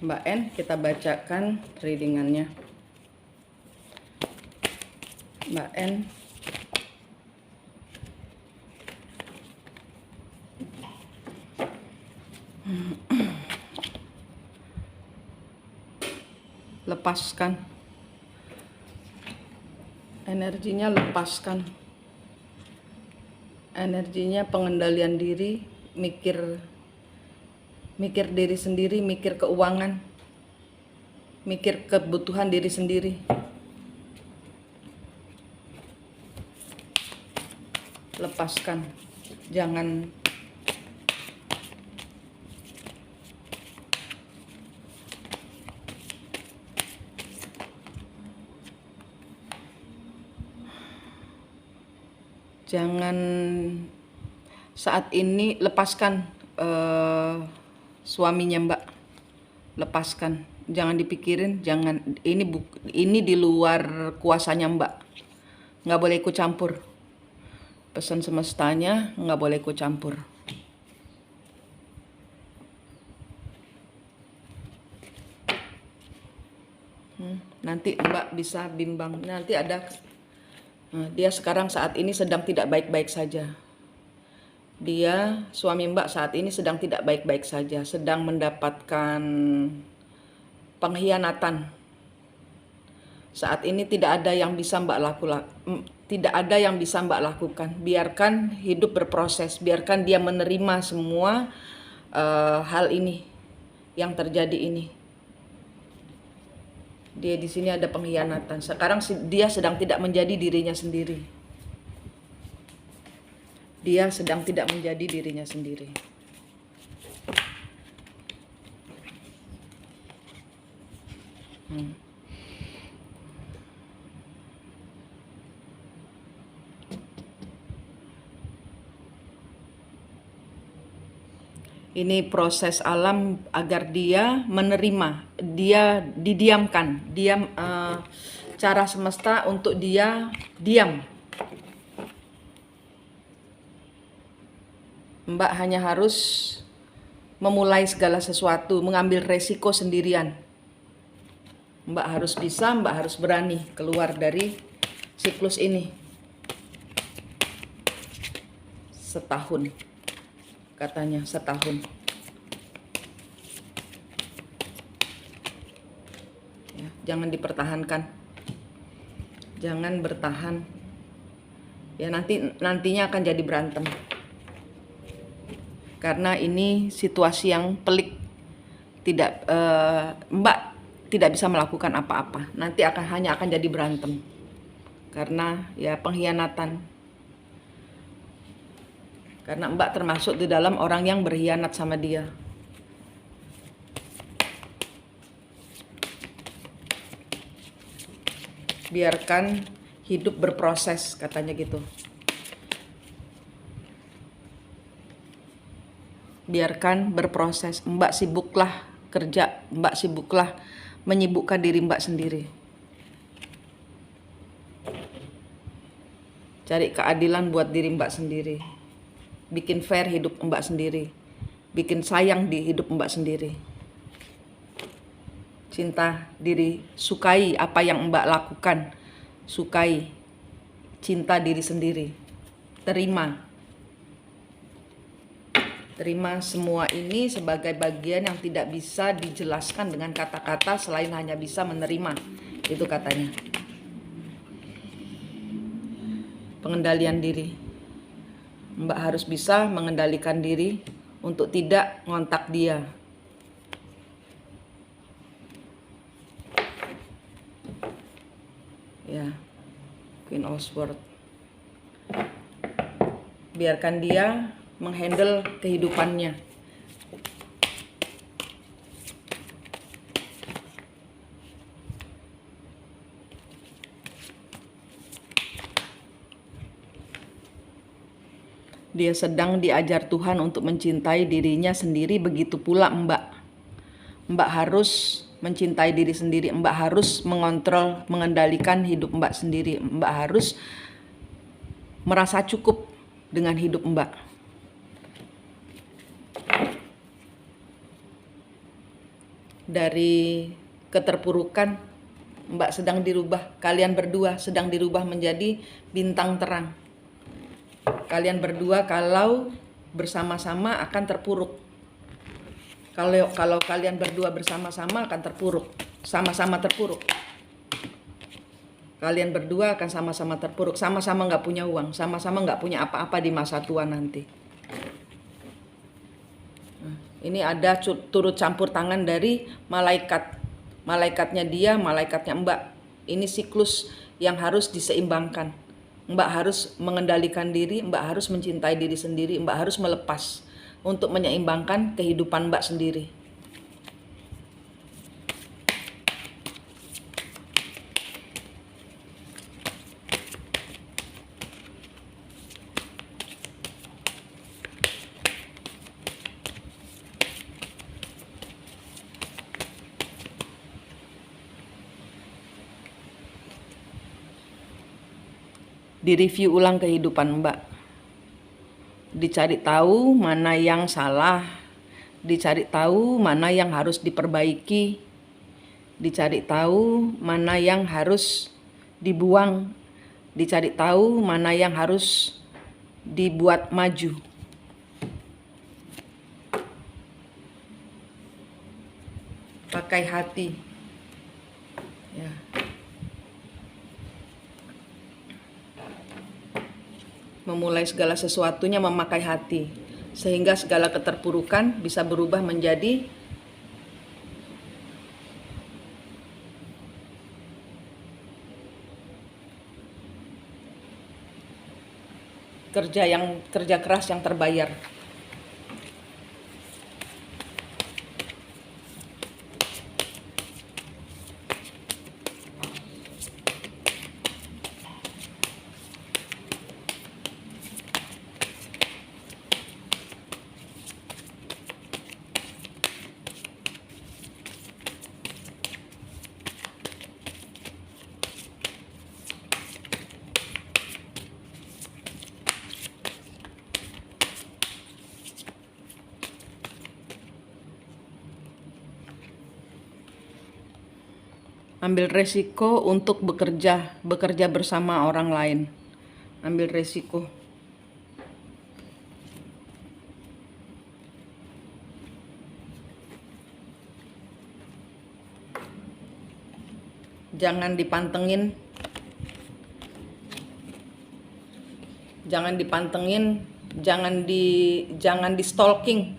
Mbak N, kita bacakan readingannya. Mbak N, lepaskan energinya, lepaskan energinya, pengendalian diri, mikir diri sendiri, mikir keuangan, mikir kebutuhan diri sendiri. Lepaskan, jangan saat ini lepaskan suaminya Mbak, lepaskan, jangan dipikirin, jangan, ini di luar kuasanya Mbak, nggak boleh ikut campur, pesan semestanya nggak boleh ikut campur. Nanti Mbak bisa bimbang, nanti ada dia sekarang saat ini sedang tidak baik-baik saja. Dia, suami Mbak saat ini sedang tidak baik-baik saja, sedang mendapatkan pengkhianatan. Saat ini tidak ada yang bisa Mbak lakukan. Biarkan hidup berproses, biarkan dia menerima semua hal ini yang terjadi ini. Dia di sini ada pengkhianatan. Sekarang dia sedang tidak menjadi dirinya sendiri. Dia sedang tidak menjadi dirinya sendiri. Ini proses alam agar dia menerima, dia didiamkan, cara semesta untuk dia diam. Mbak hanya harus memulai segala sesuatu, mengambil resiko sendirian. Mbak harus bisa, Mbak harus berani keluar dari siklus ini. Setahun. Katanya setahun. Ya, jangan dipertahankan, jangan bertahan. Ya nantinya akan jadi berantem. Karena ini situasi yang pelik. Mbak tidak bisa melakukan apa-apa. Nanti hanya akan jadi berantem. Karena ya pengkhianatan. Karena Mbak termasuk di dalam orang yang berkhianat sama dia. Biarkan hidup berproses, katanya gitu. Biarkan berproses. Mbak sibuklah kerja, Mbak sibuklah menyibukkan diri Mbak sendiri. Cari keadilan buat diri Mbak sendiri. Bikin fair hidup Mbak sendiri, bikin sayang di hidup Mbak sendiri. Cinta diri, sukai apa yang Mbak lakukan, sukai, cinta diri sendiri. Terima semua ini sebagai bagian yang tidak bisa dijelaskan dengan kata-kata selain hanya bisa menerima, itu katanya. Pengendalian diri. Mbak harus bisa mengendalikan diri untuk tidak ngontak dia. Ya, Queen of Swords. Biarkan dia menghandle kehidupannya. Dia sedang diajar Tuhan untuk mencintai dirinya sendiri, begitu pula Mbak. Mbak harus mencintai diri sendiri, Mbak harus mengontrol, mengendalikan hidup Mbak sendiri. Mbak harus merasa cukup dengan hidup Mbak. dari keterpurukan. Mbak sedang dirubah, kalian berdua sedang dirubah menjadi bintang terang. Kalian berdua kalau bersama-sama akan terpuruk. Kalau kalian berdua bersama-sama akan terpuruk, sama-sama terpuruk. Kalian berdua akan sama-sama terpuruk, sama-sama nggak punya uang, sama-sama nggak punya apa-apa di masa tua nanti. Ini ada turut campur tangan dari malaikat. Malaikatnya dia, malaikatnya Mbak. Ini siklus yang harus diseimbangkan. Mbak harus mengendalikan diri, Mbak harus mencintai diri sendiri, Mbak harus melepas untuk menyeimbangkan kehidupan Mbak sendiri. Direview ulang kehidupan Mbak. Dicari tahu mana yang salah, dicari tahu mana yang harus diperbaiki, dicari tahu mana yang harus dibuang, dicari tahu mana yang harus dibuat maju. Pakai hati. Ya. Memulai segala sesuatunya memakai hati, sehingga segala keterpurukan bisa berubah menjadi kerja keras yang terbayar. Ambil resiko untuk bekerja bersama orang lain. Ambil resiko. Jangan dipantengin, jangan di stalking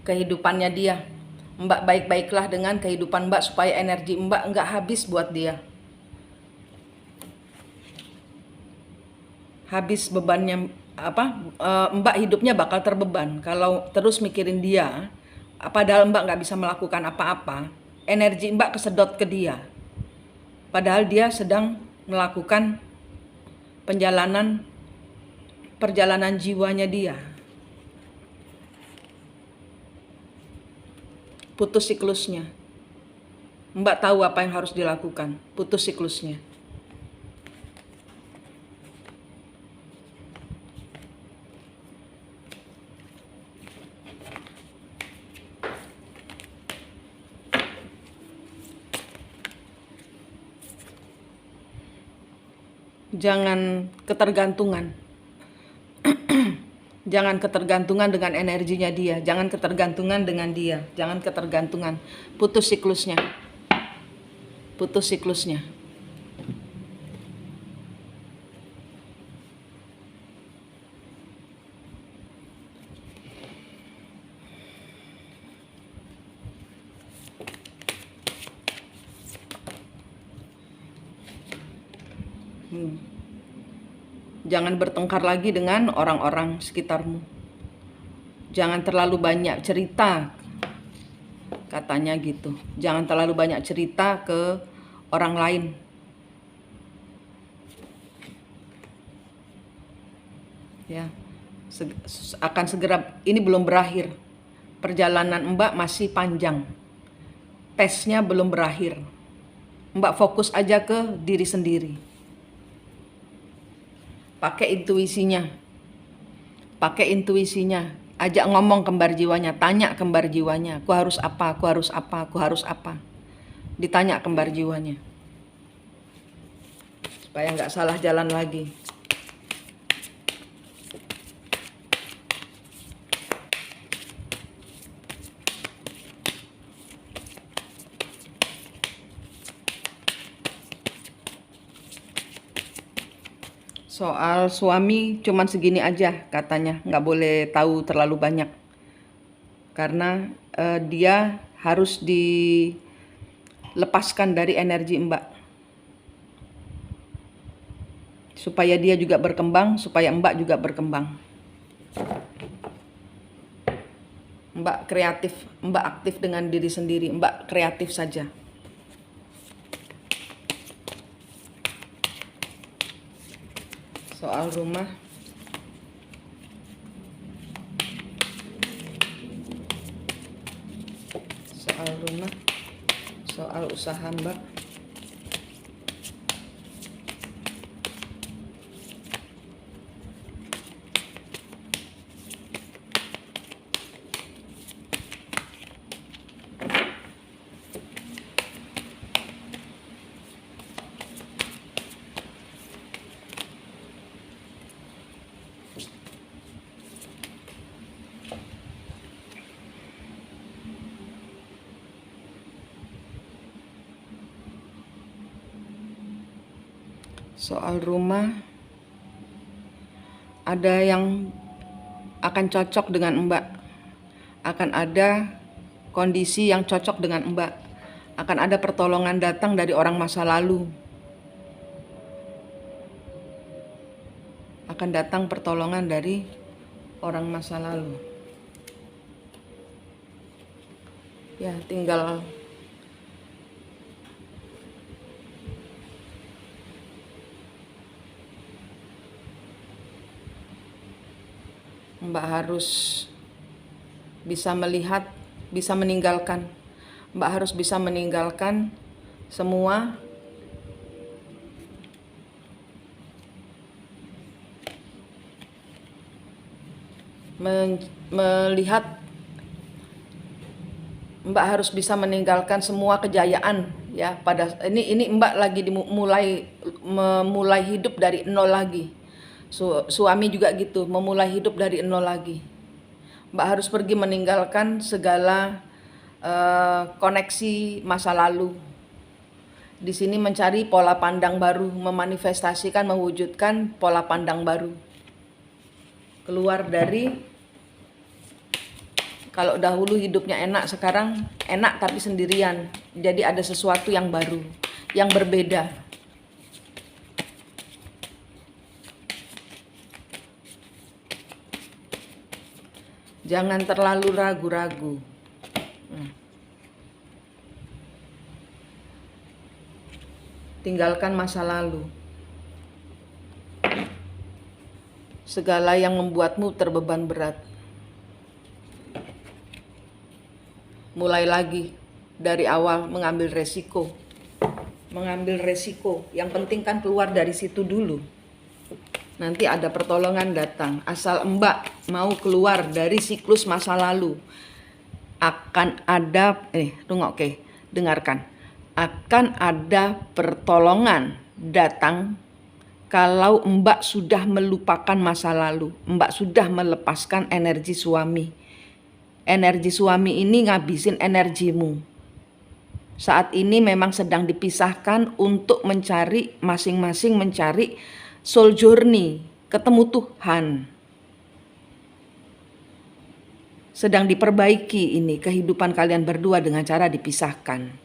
kehidupannya dia. Mbak baik-baiklah dengan kehidupan Mbak supaya energi Mbak nggak habis buat dia. Habis bebannya Mbak hidupnya bakal terbeban kalau terus mikirin dia. Padahal Mbak nggak bisa melakukan apa-apa. Energi Mbak kesedot ke dia. Padahal dia sedang melakukan perjalanan jiwanya dia. Putus siklusnya. Mbak tahu apa yang harus dilakukan. Putus siklusnya. Jangan ketergantungan. Jangan ketergantungan dengan energinya dia. Jangan ketergantungan dengan dia. Jangan ketergantungan. Putus siklusnya. Putus siklusnya. Jangan bertengkar lagi dengan orang-orang sekitarmu. Jangan terlalu banyak cerita, katanya gitu. Jangan terlalu banyak cerita ke orang lain. Ya, akan segera, ini belum berakhir. Perjalanan Mbak masih panjang. Tesnya belum berakhir. Mbak fokus aja ke diri sendiri. Pakai intuisinya. Pakai intuisinya. Ajak ngomong kembar jiwanya, tanya kembar jiwanya, aku harus apa, aku harus apa, aku harus apa. Ditanya kembar jiwanya. Supaya nggak salah jalan lagi. Soal suami cuman segini aja katanya, nggak boleh tahu terlalu banyak. Karena dia harus dilepaskan dari energi Mbak. Supaya dia juga berkembang, supaya Mbak juga berkembang. Mbak kreatif, Mbak aktif dengan diri sendiri, Mbak kreatif saja. Soal rumah, soal usaha Mbak. Soal rumah, ada yang akan cocok dengan Mbak. Akan ada kondisi yang cocok dengan Mbak. Akan ada pertolongan datang dari orang masa lalu. Akan datang pertolongan dari orang masa lalu. Ya, tinggal Mbak harus bisa melihat, bisa meninggalkan. Mbak harus bisa meninggalkan semua melihat. Mbak harus bisa meninggalkan semua kejayaan ya. Pada ini Mbak lagi memulai hidup dari nol lagi. Suami juga gitu, memulai hidup dari nol lagi. Mbak harus pergi meninggalkan segala koneksi masa lalu. Di sini mencari pola pandang baru, memanifestasikan, mewujudkan pola pandang baru. Keluar dari, kalau dahulu hidupnya enak, sekarang enak tapi sendirian. Jadi ada sesuatu yang baru, yang berbeda. Jangan terlalu ragu-ragu. Tinggalkan masa lalu. Segala yang membuatmu terbeban berat. Mulai lagi dari awal, mengambil resiko. Yang penting kan keluar dari situ dulu. Nanti ada pertolongan datang. Asal Mbak mau keluar dari siklus masa lalu, akan ada dengarkan. Akan ada pertolongan datang kalau Mbak sudah melupakan masa lalu. Mbak sudah melepaskan energi suami. Energi suami ini ngabisin energimu. Saat ini memang sedang dipisahkan untuk mencari, masing-masing mencari soul journey, ketemu Tuhan. Sedang diperbaiki ini kehidupan kalian berdua dengan cara dipisahkan.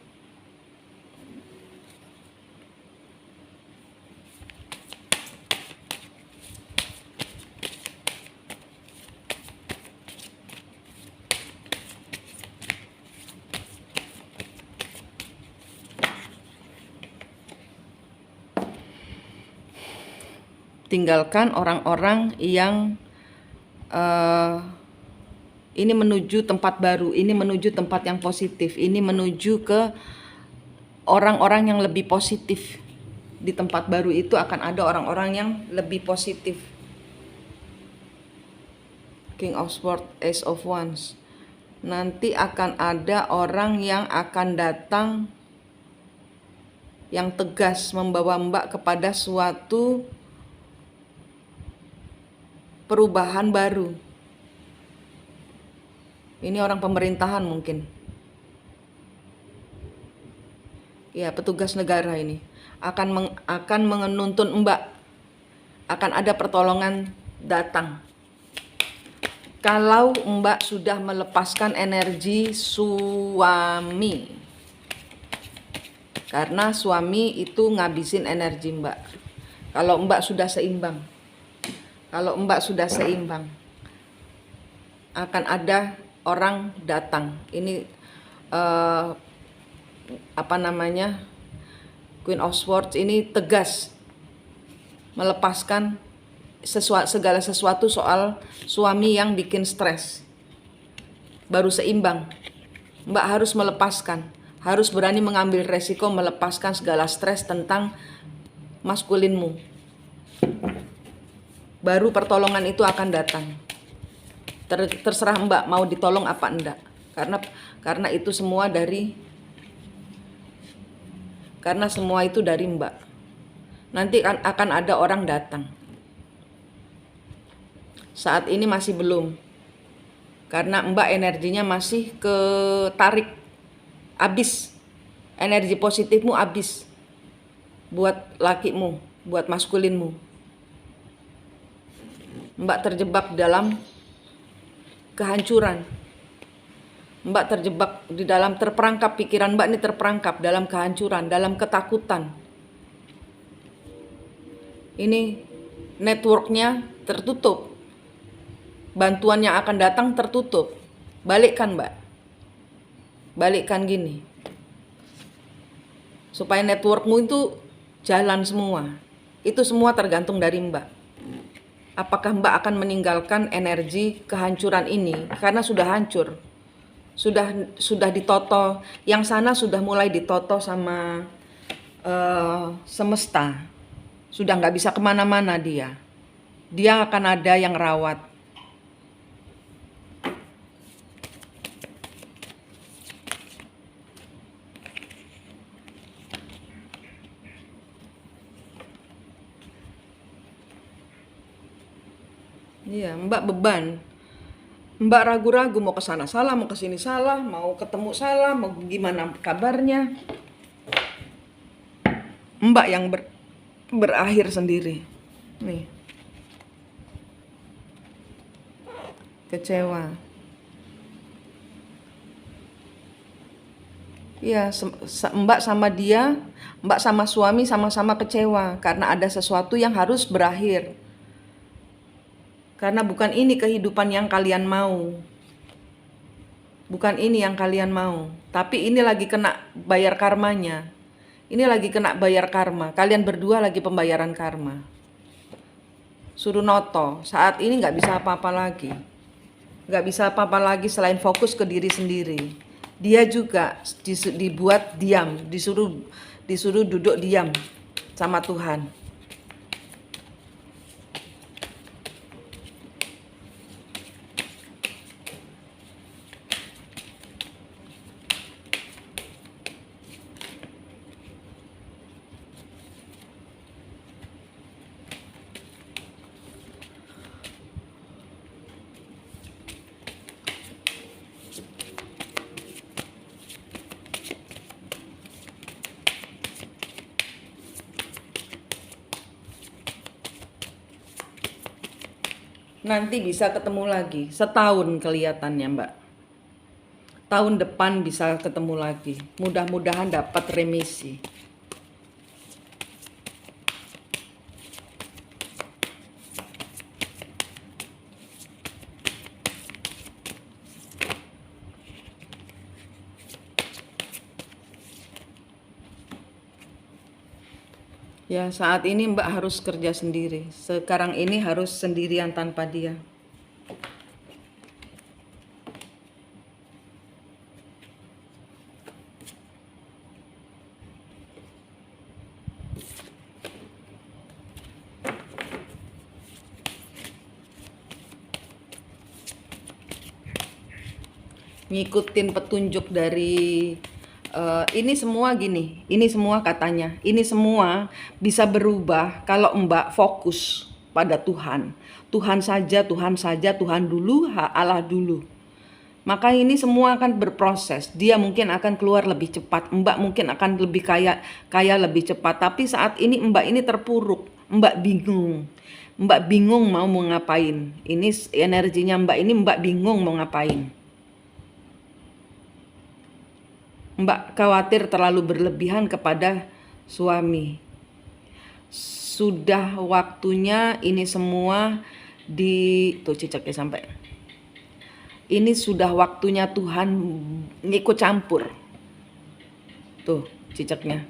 Tinggalkan orang-orang yang ini menuju tempat baru, ini menuju tempat yang positif, ini menuju ke orang-orang yang lebih positif. Di tempat baru itu akan ada orang-orang yang lebih positif. King of Swords, Ace of Wands. Nanti akan ada orang yang akan datang yang tegas membawa Mbak kepada suatu perubahan baru. Ini orang pemerintahan mungkin. Ya, petugas negara ini akan menuntun Mbak. Akan ada pertolongan datang. Kalau Mbak sudah melepaskan energi suami. Karena suami itu ngabisin energi Mbak. Kalau Mbak sudah seimbang. Kalau Mbak sudah seimbang, akan ada orang datang. Ini Queen of Swords ini tegas melepaskan segala sesuatu soal suami yang bikin stres. Baru seimbang. Mbak harus melepaskan, harus berani mengambil resiko melepaskan segala stres tentang maskulinmu. Baru pertolongan itu akan datang. Terserah Mbak mau ditolong apa enggak. Karena itu semua semua itu dari Mbak. Nanti akan ada orang datang. Saat ini masih belum. Karena Mbak energinya masih ketarik. Habis. Energi positifmu habis. Buat lakimu, buat maskulinmu. Mbak terjebak dalam kehancuran. Mbak terjebak di dalam terperangkap, pikiran Mbak ini terperangkap dalam kehancuran, dalam ketakutan. Ini networknya tertutup. Bantuan yang akan datang tertutup. Balikkan Mbak. Balikkan gini. Supaya networkmu itu jalan semua. Itu semua tergantung dari Mbak. Apakah Mbak akan meninggalkan energi kehancuran ini? Karena sudah hancur. Sudah ditoto. Yang sana sudah mulai ditoto sama semesta. Sudah nggak bisa kemana-mana dia. Dia akan ada yang rawat. Iya, Mbak beban. Mbak ragu-ragu mau ke sana salah, mau ke sini salah, mau ketemu salah, mau gimana kabarnya. Mbak yang berakhir sendiri. Nih. Kecewa. Iya, Mbak sama dia, Mbak sama suami sama-sama kecewa karena ada sesuatu yang harus berakhir. Karena bukan ini kehidupan yang kalian mau. Bukan ini yang kalian mau. Tapi ini lagi kena bayar karmanya. Ini lagi kena bayar karma. Kalian berdua lagi pembayaran karma. Suruh noto. Saat ini nggak bisa apa-apa lagi. Nggak bisa apa-apa lagi selain fokus ke diri sendiri. Dia juga dibuat diam. Disuruh duduk diam sama Tuhan. Nanti bisa ketemu lagi, setahun kelihatannya Mbak. Tahun depan bisa ketemu lagi, mudah-mudahan dapat remisi. Ya, saat ini Mbak harus kerja sendiri. Sekarang ini harus sendirian tanpa dia. ngikutin petunjuk dari ini semua gini, ini semua katanya, ini semua bisa berubah kalau Mbak fokus pada Tuhan. Tuhan saja, Tuhan saja, Tuhan dulu, Allah dulu. Maka ini semua akan berproses. Dia mungkin akan keluar lebih cepat, Mbak mungkin akan lebih kaya lebih cepat. Tapi saat ini Mbak ini terpuruk, Mbak bingung. Mbak bingung mau ngapain. Ini energinya Mbak ini, Mbak bingung mau ngapain. Mbak khawatir terlalu berlebihan kepada suami. Sudah waktunya ini semua tuh cicaknya sampai. Ini sudah waktunya Tuhan ikut campur. Tuh cicaknya.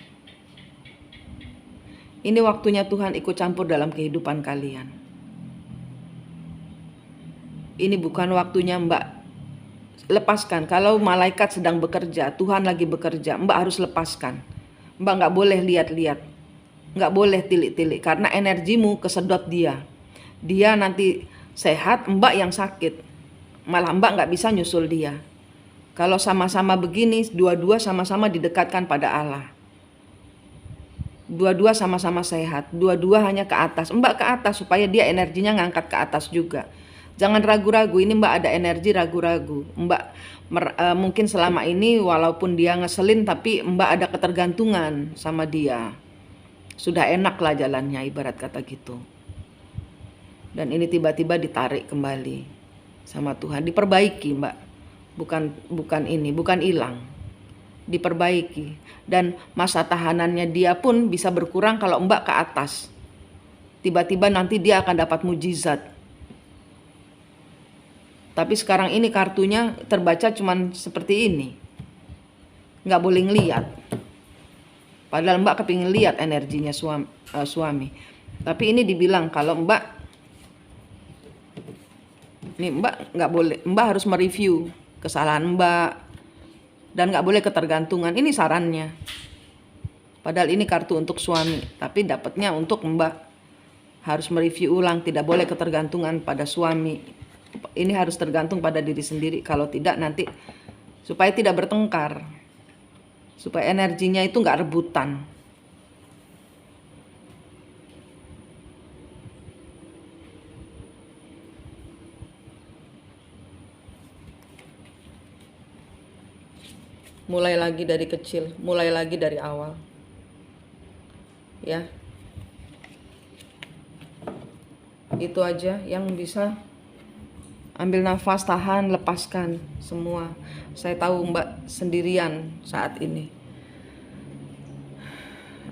Ini waktunya Tuhan ikut campur dalam kehidupan kalian. Ini bukan waktunya Mbak lepaskan. Kalau malaikat sedang bekerja, Tuhan lagi bekerja, Mbak harus lepaskan. Mbak nggak boleh lihat-lihat, nggak boleh tilik-tilik, karena energimu kesedot dia. Dia nanti sehat, Mbak yang sakit. Malah Mbak nggak bisa nyusul dia. Kalau sama-sama begini, dua-dua sama-sama didekatkan pada Allah. Dua-dua sama-sama sehat, dua-dua hanya ke atas. Mbak ke atas supaya dia energinya ngangkat ke atas juga. Jangan ragu-ragu, ini Mbak ada energi ragu-ragu. Mbak mungkin selama ini walaupun dia ngeselin, tapi Mbak ada ketergantungan sama dia. Sudah enak lah jalannya, ibarat kata gitu. Dan ini tiba-tiba ditarik kembali sama Tuhan, diperbaiki Mbak. Bukan hilang. Diperbaiki. Dan masa tahanannya dia pun bisa berkurang kalau Mbak ke atas. Tiba-tiba nanti dia akan dapat mujizat. Tapi sekarang ini kartunya terbaca cuman seperti ini. Nggak boleh ngeliat. Padahal Mbak kepingin lihat energinya suami. Tapi ini dibilang kalau Mbak, nih Mbak nggak boleh, Mbak harus mereview kesalahan Mbak. Dan nggak boleh ketergantungan. Ini sarannya. Padahal ini kartu untuk suami. Tapi dapatnya untuk Mbak. Harus mereview ulang. Tidak boleh ketergantungan pada suami. Ini harus tergantung pada diri sendiri. Kalau tidak nanti supaya tidak bertengkar, supaya energinya itu nggak rebutan. Mulai lagi dari kecil, mulai lagi dari awal, ya. Itu aja yang bisa. Ambil nafas, tahan, lepaskan semua. Saya tahu Mbak sendirian saat ini.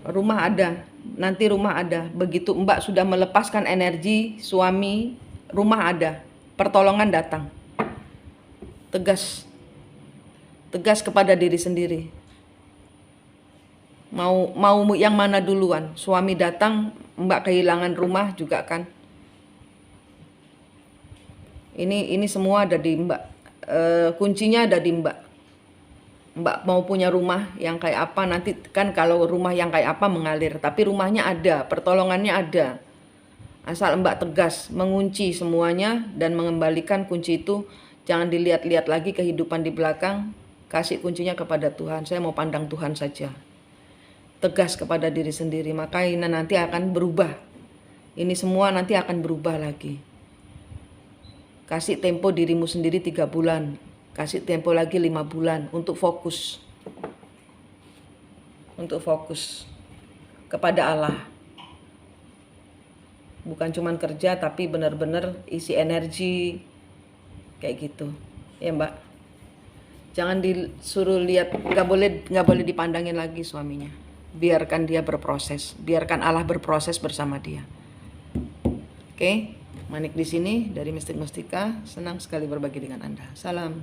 Rumah ada, nanti rumah ada. Begitu Mbak sudah melepaskan energi suami, rumah ada. Pertolongan datang. Tegas. Tegas kepada diri sendiri. Mau yang mana duluan? Suami datang, Mbak kehilangan rumah juga kan. Ini semua ada di Mbak. Kuncinya ada di Mbak. Mbak mau punya rumah yang kayak apa, nanti kan kalau rumah yang kayak apa mengalir. Tapi rumahnya ada, pertolongannya ada. Asal Mbak tegas mengunci semuanya dan mengembalikan kunci itu. Jangan dilihat-lihat lagi kehidupan di belakang. Kasih kuncinya kepada Tuhan. Saya mau pandang Tuhan saja. Tegas kepada diri sendiri. Maka ini nanti akan berubah. Ini semua nanti akan berubah lagi. Kasih tempo dirimu sendiri 3 bulan. Kasih tempo lagi 5 bulan untuk fokus. Untuk fokus kepada Allah. Bukan cuman kerja tapi benar-benar isi energi kayak gitu. Ya Mbak. Jangan disuruh lihat, nggak boleh dipandangin lagi suaminya. Biarkan dia berproses, biarkan Allah berproses bersama dia. Oke? Manik di sini dari Mistik Mustika, senang sekali berbagi dengan Anda. Salam.